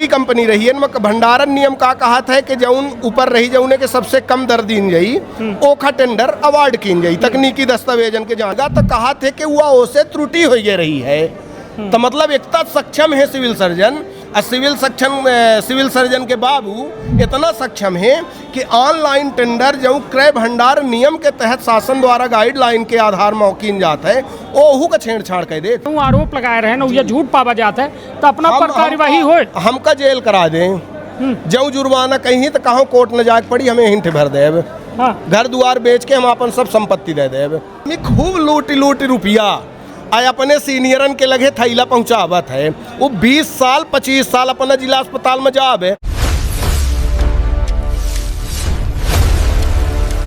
Company रही है भंडारण नियम का कहत है कि जौन ऊपर रही जौने के सबसे कम दर दीन जाई ओखा टेंडर अवार्ड कीन जाई तकनीकी दस्तावेजन के जांच तो कहा थे कि वह ओसे त्रुटि हो रही है। तो मतलब एकता सक्षम है सिविल सर्जन और सिविल सर्जन के बाबू इतना सक्षम है कि ऑनलाइन टेंडर जो क्रय भंडार नियम के तहत शासन द्वारा गाइडलाइन के आधार में कीन जाता है ओहू का छेड़छाड़ कर दे आरोप लगाए रहे ना झूठ पावा जाता है तो अपना पर कार्यवाही हो हमका जेल करा दें जो जुर्माना कहीं तो कहो कोर्ट न जाके पड़ी हमें हिंट भर देव घर द्वार बेच के हम अपन सब संपत्ति दे देव खूब लूटी रुपया आय अपने सीनियरन के लगे थैला पहुंचावत है वो 20 साल 25 साल अपना जिला अस्पताल में जावे।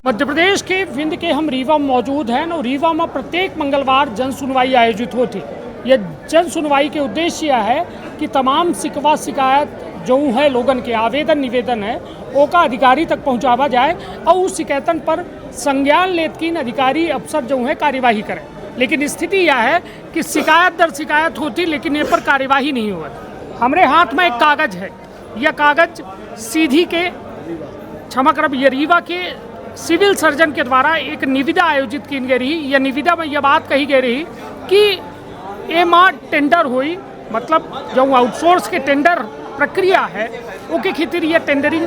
मध्य प्रदेश के विंध्य के हम रीवा में मौजूद हैं और रीवा में प्रत्येक मंगलवार जन सुनवाई आयोजित होती। यह जन सुनवाई के उद्देश्य यह है कि तमाम शिकवा शिकायत जो है लोगन के आवेदन निवेदन है वो का अधिकारी तक पहुंचावा जाए और उस शिकायतन पर संज्ञान लेतकीन अधिकारी अफसर जो है कार्यवाही करें। लेकिन स्थिति यह है कि शिकायत दर शिकायत होती लेकिन ये पर कार्यवाही नहीं होती। हमारे हाथ में एक कागज़ है, यह कागज़ सीधी के क्षमाक्रम ये रीवा के सिविल सर्जन के द्वारा एक निविदा आयोजित की गई रही। यह निविदा में यह बात कही गई रही कि एमा टेंडर हुई मतलब जो आउटसोर्स के टेंडर प्रक्रिया है उसके खातिर यह टेंडरिंग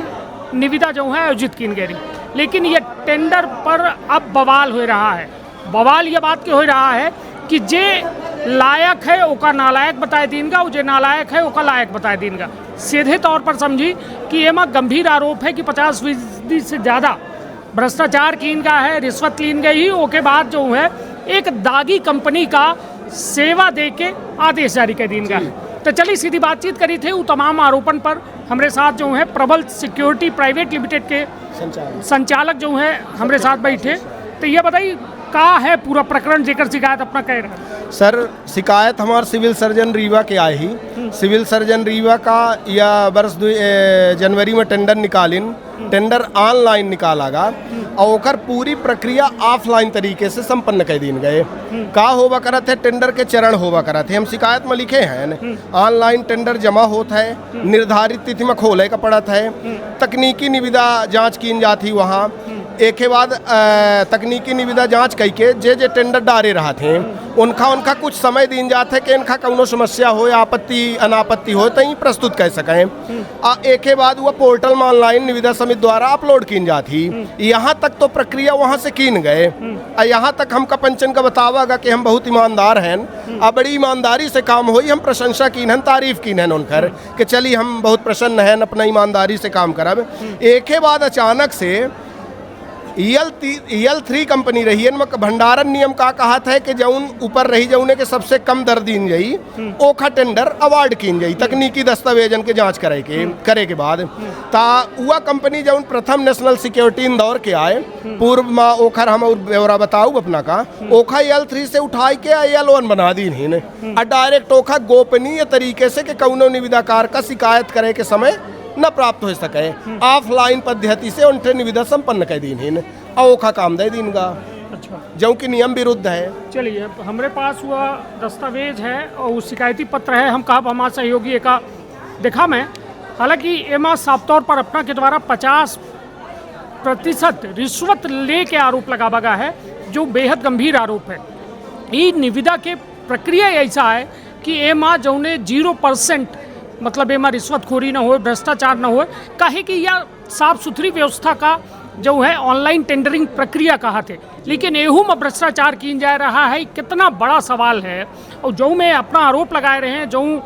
निविदा जो है आयोजित की गई रही। लेकिन यह टेंडर पर अब बवाल हो रहा है। बवाल ये बात के हो रहा है कि जे लायक है ओका नालायक बताए दीनगा और जे नालायक है ओका लायक बताए दीनगा। सीधे तौर पर समझी कि एमा गंभीर आरोप है कि 50% से ज़्यादा भ्रष्टाचार की इनका है, रिश्वत लीन गई ओके बाद जो है एक दागी कंपनी का सेवा दे के आदेश जारी कर दीनगा। तो चलिए सीधी बातचीत करी थे वो तमाम आरोपन पर हमारे साथ जो है प्रबल सिक्योरिटी प्राइवेट लिमिटेड के संचालक जो है हमारे साथ बैठे। तो ये बताइए का है पूरा प्रकरण जेकर शिकायत अपना कह रहे हैं। सर शिकायत हमारे सिविल सर्जन रीवा के आई ही सिविल सर्जन रीवा का या वर्ष जनवरी में टेंडर निकालिन टेंडर ऑनलाइन निकालागा और ओकर पूरी प्रक्रिया ऑफलाइन तरीके से संपन्न कर दीन गए। का होवा करत है टेंडर के चरण होवा करत है हम शिकायत में लिखे हैं ऑनलाइन टेंडर जमा होता है निर्धारित तिथि में खोले का पड़त है तकनीकी निविदा जांच की जाती वहाँ एक के बाद तकनीकी निविदा जांच करके जे टेंडर डारे रहा थे उनका कुछ समय दिन जाते है कि इनका कौनो समस्या हो आपत्ति अनापत्ति हो तो प्रस्तुत कर सकें। एक के बाद वह पोर्टल में ऑनलाइन निविदा समिति द्वारा अपलोड की जाती। यहाँ तक तो प्रक्रिया वहाँ से कीन गए यहाँ तक हमका पंचन का बतावागा कि हम बहुत ईमानदार हैं और बड़ी ईमानदारी से काम हुई। हम प्रशंसा की हन तारीफ की हन उनकर कि चलिए हम बहुत प्रसन्न हैं अपना ईमानदारी से काम करब। एक के बाद अचानक से EL3 कंपनी रही है भंडारण नियम का कहत है कि जौन ऊपर रही जौने के सबसे कम दर दीन जाई ओखा टेंडर अवार्ड कीन जाई तकनीकी दस्तावेजन के जांच करे के बाद ता वह कंपनी जौन प्रथम नेशनल सिक्योरिटी इंदौर के आए पूर्व में ओखर हम ब्यौरा बताऊ अपना का ओखा EL3 से उठाई के EL1 बना दीन ही और डायरेक्ट ओखा गोपनीय तरीके से कि कौनो निविदाकार का शिकायत करे के समय न प्राप्त हो सके ऑफलाइन पद्धति से उनसे निविदा संपन्न कर दीन औखा काम दे दीनगा। अच्छा जो कि नियम विरुद्ध है। चलिए हमारे पास हुआ दस्तावेज है और शिकायती पत्र है हम कहा हमारा सहयोगी एक देखा मैं हालांकि एमा साफ तौर पर अपना के द्वारा 50% रिश्वत ले के आरोप लगावा गया है जो बेहद गंभीर आरोप है। ये निविदा के प्रक्रिया ऐसा है कि एमा जो ने 0% मतलब एमा रिश्वतखोरी ना हो भ्रष्टाचार ना हो कहे कि यह साफ सुथरी व्यवस्था का जो है ऑनलाइन टेंडरिंग प्रक्रिया कहा थे। लेकिन एहू में भ्रष्टाचार की जा रहा है कितना बड़ा सवाल है। और जो में अपना आरोप लगाए रहे हैं जो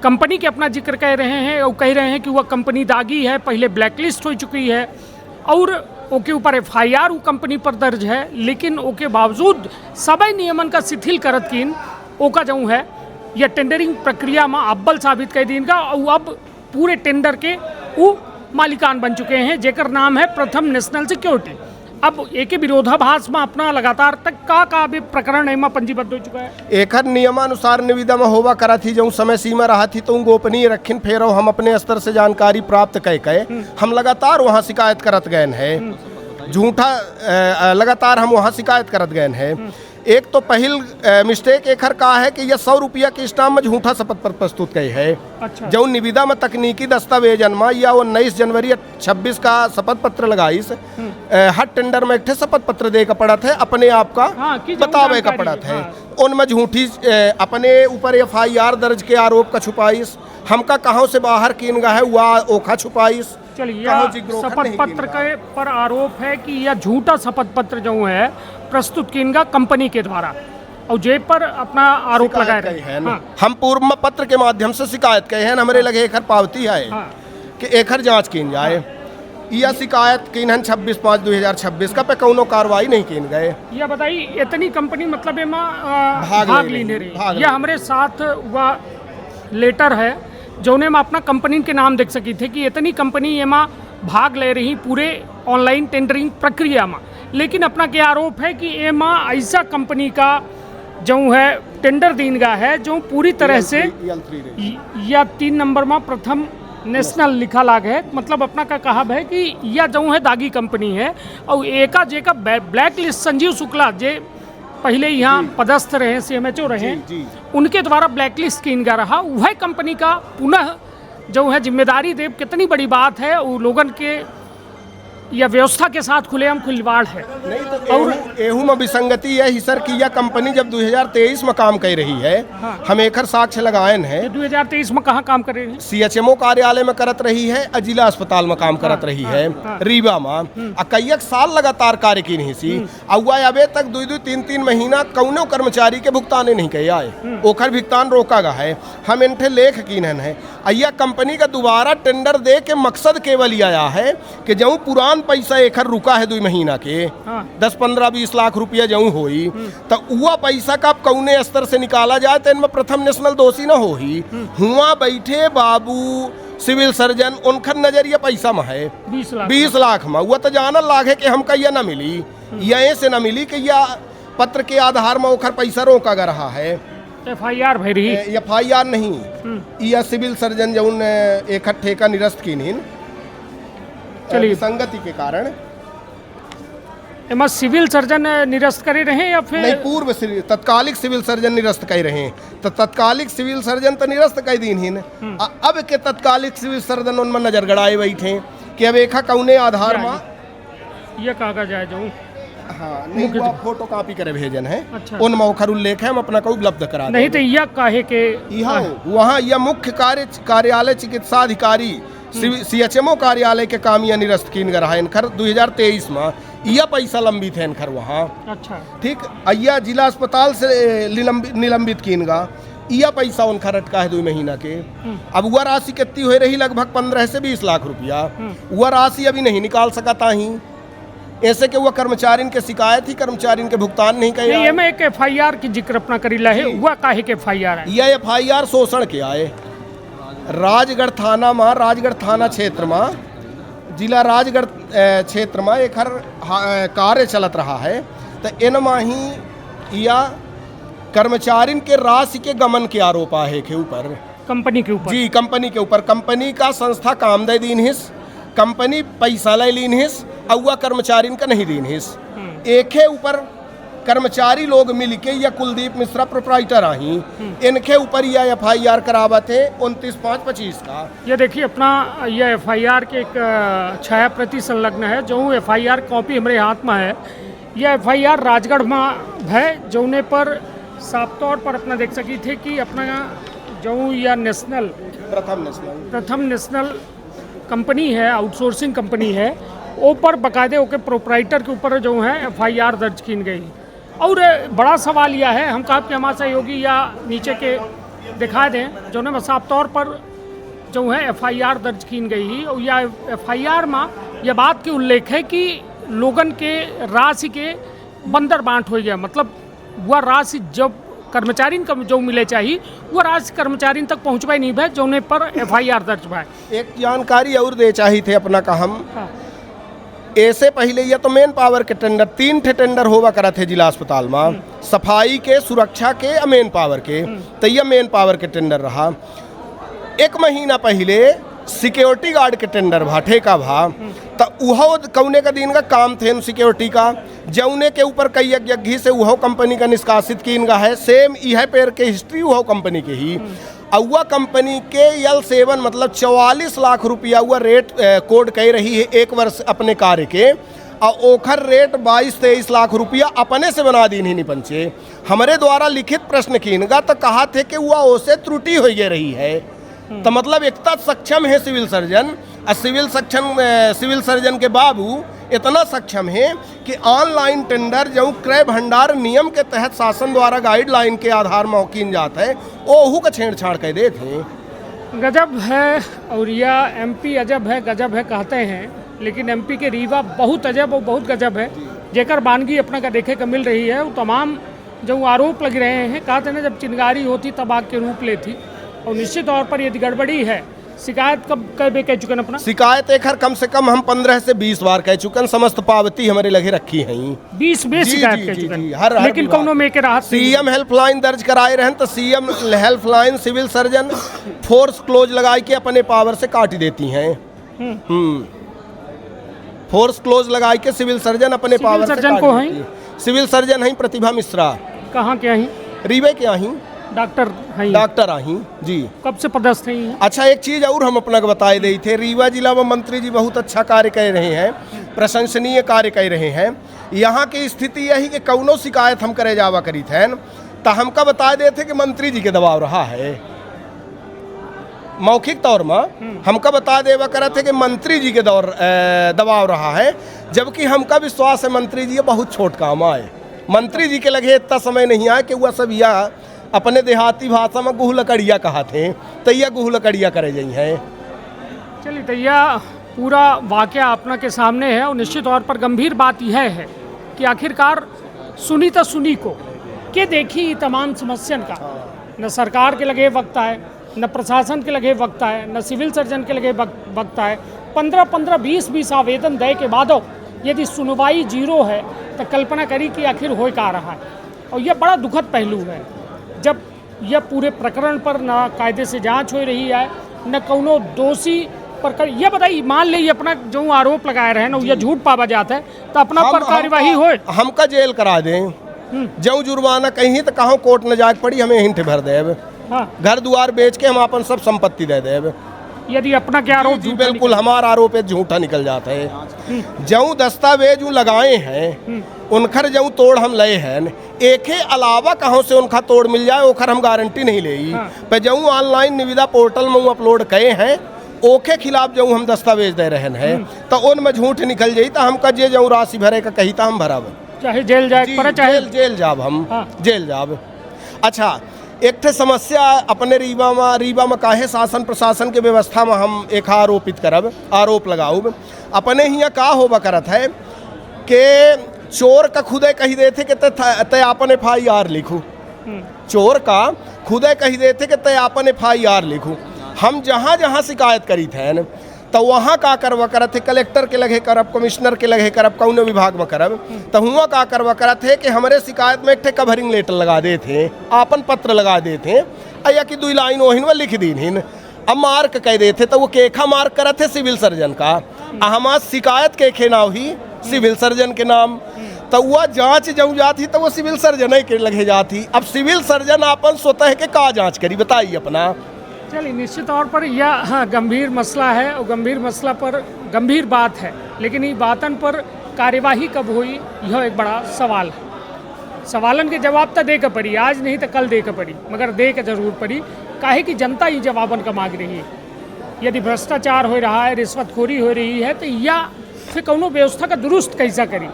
कंपनी के अपना जिक्र कह रहे हैं और कह रहे हैं कि वह कंपनी दागी है पहले ब्लैकलिस्ट हो चुकी है और ओके ऊपर FIR वो कंपनी पर दर्ज है लेकिन ओके बावजूद सभी नियमन का शिथिल करत कीन ओका जो है यह टेंडरिंग प्रक्रिया में अव्वल साबित कर दीनगा और अब पूरे टेंडर के वो मालिकान बन चुके हैं जेकर नाम है प्रथम नेशनल सिक्योरिटी। अब एक विरोधाभास में अपना लगातार तक का भी प्रकरण एमा पंजीबद्ध हो चुका है। एक नियमानुसार निविदा में होवा करा थी जो समय सीमा रहा थी तो गोपनीय रखिन फेर हम अपने स्तर से जानकारी प्राप्त कह हम लगातार वहाँ शिकायत करत गए हैं झूठा लगातार हम वहाँ शिकायत करत गए हैं। एक तो पहल मिस्टेक एखर का है कि यह 100 रुपया के स्टाम्प में झूठा शपथ पत्र प्रस्तुत कई है। अच्छा। जो निविदा में तकनीकी दस्तावेजन में या 19 जनवरी 26 का शपथ पत्र लगाइस, हर टेंडर में एक ठे शपथ पत्र दे का पड़त है, अपने आप का बतावे का पड़त है। उनमें झूठी अपने ऊपर FIR दर्ज के आरोप का छुपाइस, हमका कहाँ से बाहर कीन गा है वह ओखा छुपाइस। चलिए, शपथ पत्र के पर आरोप है कि यह झूठा शपथ पत्र जो है प्रस्तुत किनगा कंपनी के द्वारा, और जेब पर अपना आरोप लगाए रहे हैं। हाँ। हम पूर्व पत्र के माध्यम से शिकायत कहे हैं, हमारे लगे एखर पावती है। हाँ। कि एखर जांच कीन जाए। हाँ। यह शिकायत कीन 26/5/2026 का पे कौनो कार्रवाई नहीं कीन गए। यह बताइए, इतनी कंपनी मतलब भाग लेने रही, यह हमारे साथ वह लेटर है जोने में अपना कंपनी के नाम देख सकी थे कि इतनी कंपनी एमा भाग ले रही पूरे ऑनलाइन टेंडरिंग प्रक्रिया में, लेकिन अपना क्या आरोप है कि एमा ऐसा कंपनी का जो है टेंडर दीनगा है जो पूरी तरह से या 3 नंबर में प्रथम नेशनल लिखा लाग है, मतलब अपना का कहा है कि यह जो है दागी कंपनी है। और एका जेका ब्लैक लिस्ट संजीव शुक्ला जे पहले यहाँ पदस्थ रहे, CMHO रहे, उनके द्वारा ब्लैकलिस्ट किन गा रहा, वह कंपनी का पुनः जो है जिम्मेदारी देव कितनी बड़ी बात है। वो लोगन के या व्यवस्था के साथ खुलेआम खिलवाड़ है। नहीं तो और एहू में विसंगति है ही सर कि यह कंपनी जब 2023 में काम कर रही है। हाँ। हम एकर साक्ष्य लगायन है। 2023 में कहाँ काम कर रही है? CHMO कार्यालय में करत रही है, जिला अस्पताल में काम करत रही है। रीवा में कई साल लगातार कार्य की नहीं सी, अबे तक 2-3 महीना कौनो कर्मचारी के भुगतान नहीं किए आए, ओखर भुगतान रोका गया है। हम इनठे लेख कीनन है, यह कंपनी का दोबारा टेंडर दे के मकसद केवल ये आया है कि जो पुरान पैसा एखर रुका है 2 महीना के 10-15-20 लाख रुपया जो होई, तो वह पैसा का कौने स्तर से निकाला जाए तो इनमें प्रथम नेशनल दोषी न हो ही। हुआ बैठे बाबू सिविल सर्जन, उनका नजरिया पैसा में है 20 लाख में, वह तो जानल लाख है कि हमका यह न मिली, यह से न मिली कि यह पत्र के आधार में ओखर पैसा रोका जा रहा है। FIR भरी FIR नहीं, यह सिविल सर्जन जो एक ठेका निरस्त की नहीं संगति के कारण एमा सिविल सर्जन निरस्त करे रहे या फिर नहीं, पूर्व तत्कालिक सिविल सर्जन निरस्त कर रहे हैं। तो तत्कालिक सिविल सर्जन तो निरस्त कर दी ही अब के तत्कालिक सिविल सर्जन उनमें नजर गड़ाए बैठे कि अब एक कौने आधार में यह कागज है जो हाँ नहीं फोटो कॉपी करे भेजन है। अच्छा। उन मौखर उल्लेख है, हम अपना को उपलब्ध करा नहीं तो यह काहे के वहाँ यह मुख्य कार्यालय चिकित्सा अधिकारी CHMO कार्यालय के काम यह निरस्त कीन रहा है इनकर 2023 में, यह पैसा लंबित है इनकर वहाँ। अच्छा। ठीक, यह जिला अस्पताल से निलंबित कीन गा, यह पैसा उनका रटका है 2 महीना के। अब वह राशि कितनी हो रही लगभग 15 से 20 लाख रुपया, वह राशि अभी नहीं निकाल सकता ही, ऐसे कि वह कर्मचारी के शिकायत ही कर्मचारी के भुगतान नहीं करे। ये में एक FIR की जिक्र अपना करीला है, वह काहे के FIR है? यह FIR शोषण के आए राजगढ़ थाना में, राजगढ़ थाना क्षेत्र में, जिला राजगढ़ क्षेत्र में एक कार्य चलत रहा है। तो इनमें ही या कर्मचारी के राशि के गमन के आरोप आहे के ऊपर कंपनी के ऊपर, जी कंपनी के ऊपर, कंपनी का संस्था काम दे दीन हिस, कंपनी पैसा ले लीन हिस, और कर्मचारी का नहीं दीन हिस। एक ऊपर कर्मचारी लोग मिलके या कुलदीप मिश्रा प्रोप्राइटर आई, इनके ऊपर यह FIR करावत है 29/5/25 का। ये देखिए अपना यह FIR के एक छाया प्रति संलग्न है, जो FIR कॉपी हमारे हाथ में है। यह FIR राजगढ़ में है, जोने पर साफ तौर पर अपना देख सकी थे कि अपना जो यह प्रथम नेशनल कंपनी है, आउटसोर्सिंग कंपनी है, ऊपर बकायदे ओके प्रोप्राइटर के ऊपर जो है FIR दर्ज की गई। और बड़ा सवाल यह है, हम कहा कि हमारे सहयोगी या नीचे के दिखा दें, जो ने साफ तौर पर जो है FIR दर्ज की गई, और यह FIR में यह बात की उल्लेख है कि लोगन के राशि के बंदर बांट हो गया, मतलब वह राशि जब कर्मचारी का जो मिले चाहिए वह राशि कर्मचारी तक पहुँचवाई नहीं भाई, जोने पर FIR दर्ज भाई। एक जानकारी और दे चाहिए थे अपना का हम। हाँ। ऐसे पहले यह तो मेन पावर के टेंडर 3 ठे टेंडर होवा करा थे जिला अस्पताल में, सफाई के, सुरक्षा के, मेन पावर के। तो यह मेन पावर के टेंडर रहा। 1 महीना पहले सिक्योरिटी गार्ड के टेंडर भा, ठेका भा, तो उहो कौने का दिन का काम थे सिक्योरिटी का, जौने के ऊपर कई यज्ञ से उहो कंपनी का निष्कासित की इनका है। सेम यह पेड़ के हिस्ट्री उहो कंपनी के ही अवा कंपनी के L7 मतलब 44 लाख रुपया हुआ रेट कोड कह रही है एक वर्ष अपने कार्य के, और ओखर रेट 22-23 लाख रुपया अपने से बना दी नहीं पंचे। हमारे द्वारा लिखित प्रश्न कीनगा तो कहा थे कि वह ओसे त्रुटि हो गई रही है। तो मतलब इतना सक्षम है सिविल सर्जन, और सिविल सर्जन के बाबू इतना सक्षम है कि ऑनलाइन टेंडर जो क्रय भंडार नियम के तहत शासन द्वारा गाइडलाइन के आधार में कीन जाता है ओहू का छेड़छाड़ कर देते। गजब है, और यह MP अजब है गजब है कहते हैं, लेकिन MP के रीवा बहुत अजब और बहुत गजब है। जेकर बानगी अपना का देखे का मिल रही है, वो तमाम जो आरोप लग रहे हैं, कहते हैं जब चिंगारी होती तब आग के रूप लेती, और निश्चित तौर पर यदि गड़बड़ी है। शिकायत कब कह चुके हैं अपना? शिकायत एक कम से कम हम 15 से 20 बार कह चुके हैं, समस्त पावती हमारे लगे रखी हैं। 20 में शिकायत कह चुके हैं, लेकिन कौनों में के राहत CM हेल्पलाइन दर्ज कराए रहे तो CM helpline civil surgeon force close लगाई के अपने पावर से काट देती हैं। फोर्स क्लोज लगाई के सिविल सर्जन अपने पावर से सर्जन को हैं। सिविल सर्जन है प्रतिभा मिश्रा। कहाँ के हैं? रीवे के आही डॉक्टर आही जी। कब से पदस्थ हैं? अच्छा, एक चीज और हम अपना बताए दे थे, रीवा जिला में मंत्री जी बहुत अच्छा कार्य कर रहे हैं, प्रशंसनीय कार्य कर रहे हैं। यहाँ की स्थिति यही कि कौनो शिकायत हम करे जावा करी थे तो हमका बता देते कि मंत्री जी के दबाव रहा है। मौखिक तौर में हमका बता देवा करे थे कि मंत्री जी के दबाव रहा है, जबकि हमका विश्वास है मंत्री जी बहुत छोट काम आए। मंत्री जी के लगे इतना समय नहीं आए कि वह सब यह अपने देहाती भाषा में गुह लकड़िया कहा थे, तैया गुह लकड़िया करे जाई है। चलिए, तैया पूरा वाकया अपना के सामने है, और निश्चित तौर पर गंभीर बात यह है कि आखिरकार सुनी तो सुनी को के देखी तमाम समस्या का न सरकार के लगे वक्त आए, न प्रशासन के लगे वक्त आए, न सिविल सर्जन के लगे वक्त आए। 15-15, 20-20 आवेदन दे के बाद यदि सुनवाई जीरो है तो कल्पना करी कि आखिर हो का रहा है। और यह बड़ा दुखद पहलू है जब यह पूरे प्रकरण पर न कायदे से जांच हो रही है, न कौनो दोषी पर। यह बताइए, मान लीजिए अपना जो आरोप लगाए रहे ना यह झूठ पावा जाता है तो अपना पर कार्यवाही हो, हमका जेल करा दें, जो जुर्माना कहीं तो कहाँ कोर्ट न जाके पड़ी, हमें हिंट भर देव। हाँ। घर द्वार बेच के हम अपन सब संपत्ति दे देव, यदि अपना क्या आरोप। जी बिल्कुल, हमारा आरोप झूठा निकल जाता है। जो दस्तावेज लगाए हैं उनखर जो तोड़ हम लए हैं, एक अलावा कहाँ से उनका तोड़ मिल जाए ओखर हम गारंटी नहीं ले। पर जो ऑनलाइन निविदा पोर्टल में अपलोड कए हैं ओके खिलाफ जो हम दस्तावेज दे रहे हैं तो उनमें झूठ निकल जाई तो हमका जे जो राशि भरे का कही था हम भराब, चाहे जेल जाए पर चाहे जेल जाब हम। हाँ। जेल जाब। अच्छा, एक थे समस्या अपने रीवा में काहे शासन प्रशासन के व्यवस्था में हम एक आरोप लगाऊ। अपने यहाँ का होबा करत है कि चोर का खुदे कही देते कि तय अपन FIR लिखू। चोर का खुदे कही देते कि तय अपन FIR लिखू। हम जहाँ जहाँ शिकायत करी थे तो वहाँ का करवा करत थे, कलेक्टर के लगे करब, कमिश्नर के लगे करब, कौनो विभाग में करब, तो हुआ का करवा करत थे कि हमारे शिकायत में एक थे कवरिंग लेटर लगा देते, आपन पत्र लगा देते, या कि 2 लाइन ओहिन में लिख दीन। अब मार्क कह देते तो वो केखा मार्क करत थे सिविल सर्जन का, हमार शिकायत के नाम ही सिविल सर्जन के नाम, तो वह जांच जब जाती तो वो सिविल सर्जन के लगे जाती। अब सिविल सर्जन अपन स्वतः के का जांच करी बताइए अपना। चलिए, निश्चित तौर पर यह गंभीर मसला है, और गंभीर मसला पर गंभीर बात है, लेकिन ये बातन पर कार्यवाही कब हुई यह एक बड़ा सवाल है। सवालन के जवाब तो दे के पड़ी, आज नहीं तो कल दे के पड़ी, मगर दे के जरूर पड़ी। काहे कि जनता ये जवाबन का मांग रही है। यदि भ्रष्टाचार हो रहा है, रिश्वतखोरी हो रही है, तो या फिर कौनो व्यवस्था का दुरुस्त कैसा करी।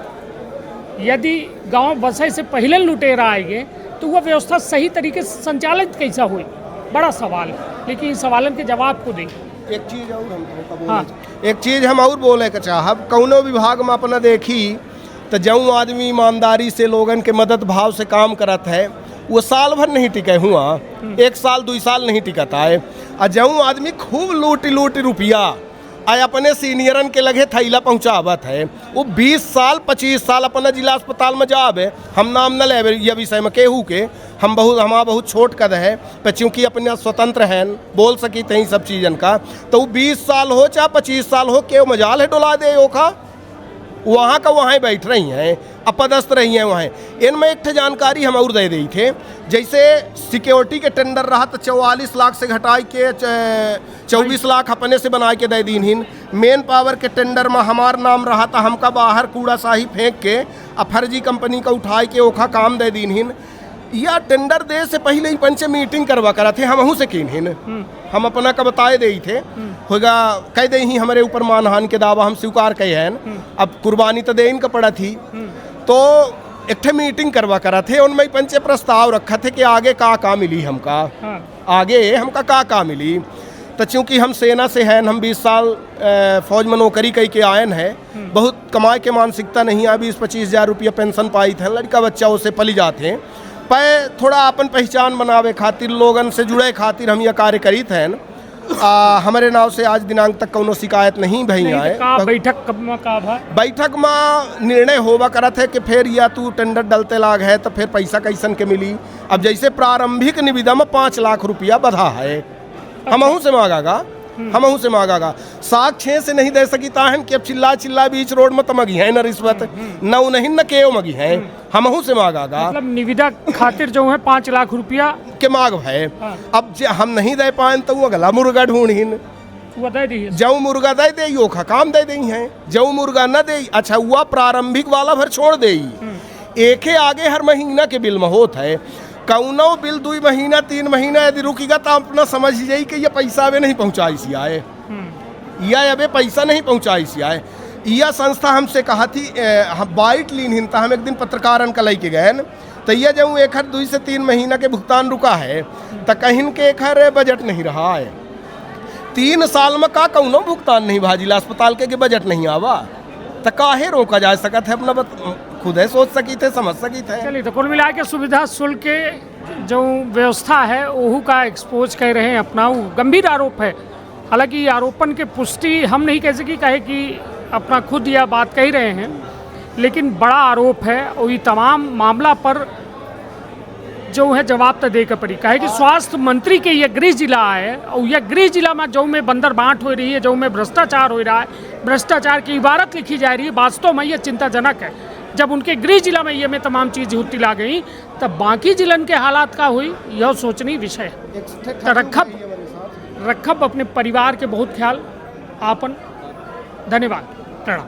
यदि गांव बसे से पहले लुटेरा आएंगे तो वह व्यवस्था सही तरीके से संचालित कैसा हुई, बड़ा सवाल है। लेकिन इस सवालन के जवाब को दें। एक चीज़ और एक चीज़ हम और बोले के चाहब, कौनो विभाग में अपना देखी तो जो आदमी ईमानदारी से लोगन के मदद भाव से काम करत है वो साल भर नहीं टिके हुआ, 1 साल 2 साल नहीं टिकता है। और जो आदमी खूब लूटी रुपया आय अपने सीनियरन के लगे थैला पहुँचावत है। वो 20 साल 25 साल अपना जिला अस्पताल में जावे, हम नाम न लेवे ये विषय में केहू के, हमारा बहुत छोट कद है पर चूँकि अपने स्वतंत्र हैं बोल सकी तहीं सब चीज़न का, तो वो 20 साल हो चाहे 25 साल हो, केव मजाल है डोला दे ओखा, वहाँ का वहाँ बैठ रही हैं, अपदस्थ रही हैं वहाँ। इनमें एक जानकारी हम और दे दी थे, जैसे सिक्योरिटी के टेंडर रहा तो 44 लाख से घटाई के 24 लाख अपने से बना के दे दीन हिन। मेन पावर के टेंडर में हमार नाम रहा था, हमका बाहर कूड़ा साही फेंक के फर्जी कंपनी का उठाई के ओखा काम दे दीन हिन। या टेंडर दे से पहले ही पंच मीटिंग करवा करा थे, हमहू से कीन हिन, हम अपना का बताए दे थे, होगा कह दे ही हमारे ऊपर मानहानि के दावा हम स्वीकार कहे हैं। अब कुर्बानी तो दे इनका पड़ा थी, तो एक मीटिंग करवा करा थे, उनमें पंचे प्रस्ताव रखा थे कि आगे का मिली हमका, आगे हमका का मिली। तो चूँकि हम सेना से हैं, हम 20 साल फौज में नौकरी कई के आयन है, बहुत कमाए के मानसिकता नहीं है, 20-25 हज़ार रुपया पेंशन पाई थे, लड़का बच्चा उसे पली जाते हैं, पर थोड़ा अपन पहचान बनावे खातिर लोगन से जुड़े खातिर हम यह कार्य करीत हैं। हमारे नाव से आज दिनांक तक कोनो शिकायत नहीं भई आए। बैठक में निर्णय होवा करत है कि फिर या तू टेंडर डलते लाग है तो फिर पैसा कैसन के मिली। अब जैसे प्रारंभिक निविदा में 5 लाख रुपया बधा है, हमहू से मांगागा, हमहू से मांगागा, 7-6 से नहीं दे सकी ताहन कि अब चिल्ला बीच रोड में तो मगी है न रिश्वत, न नहीं न केव मगी है, हमहू से मांगागा। मतलब निविदा खातिर जो है 5 लाख रुपया के मांग है। अब हम नहीं दे पाए तो वो अगला मुर्गा ढूंढिन, जऊ मुर्गा दे दे यो काम दे दी है, जऊ मुर्गा न दे अच्छा हुआ प्रारंभिक वाला भर छोड़ दे। एक आगे हर महीना के बिल में होत है, कौनो बिल 2 महीना 3 महीना यदि रुकेगा तो अपना समझ जाइए कि ये पैसा वे नहीं पहुँचाई सी आए, या अबे पैसा नहीं पहुँचाई सी आए। यह संस्था हमसे कहा थी बाइट लीन हिंता, हम एक दिन पत्रकारन का लेके गए तो यह जब 1-2 से 3 महीना के भुगतान रुका है तो कहीं के एक बजट नहीं रहा है। 3 साल में का कौनो भुगतान नहीं भा, जिला अस्पताल के बजट नहीं आवा तो काहे रोका जा सकत है, अपना खुद है सोच सकी थे, समझ सकी थे। चलिए, तो कुल मिला के सुविधा शुल्क के जो व्यवस्था है ओहू का एक्सपोज कर रहे हैं अपना, वो गंभीर आरोप है। हालांकि आरोपन के पुष्टि हम नहीं कह सकी, कहे कि अपना खुद यह बात कह रहे हैं, लेकिन बड़ा आरोप है और ये तमाम मामला पर जो है जवाब तो देकर पड़ी। कहे कि स्वास्थ्य मंत्री के यह गृह जिला है और यह गृह जिला में जो में बंदर बांट हो रही है, जो में भ्रष्टाचार हो रहा है, भ्रष्टाचार की इबारत लिखी जा रही है, वास्तव में यह चिंताजनक है। जब उनके गृह जिला में ये में तमाम चीज़ हुत्ती ला गई तब बाकी जिलन के हालात का हुई, यह सोचनी विषय है। तो रखब अपने परिवार के बहुत ख्याल आपन। धन्यवाद, प्रणाम।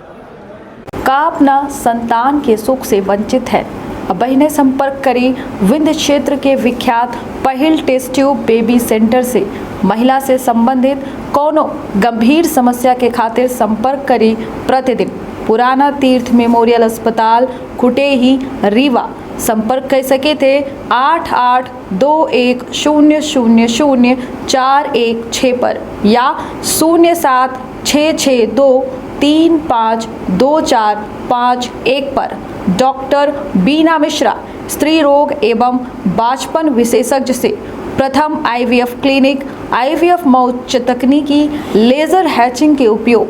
का अपना संतान के सुख से वंचित है, अब बहने संपर्क करी विंध्य क्षेत्र के विख्यात पहिल टेस्ट ट्यूब बेबी सेंटर से। महिला से संबंधित कोनो गंभीर समस्या के खातिर संपर्क करी प्रतिदिन पुराना तीर्थ मेमोरियल अस्पताल कुटेही रीवा। संपर्क कर सके थे 8821000416 पर या 0766235245 पर। डॉक्टर बीना मिश्रा, स्त्री रोग एवं बांझपन विशेषज्ञ से प्रथम IVF क्लिनिक, IVF मौत तकनीकी, लेजर हैचिंग के उपयोग,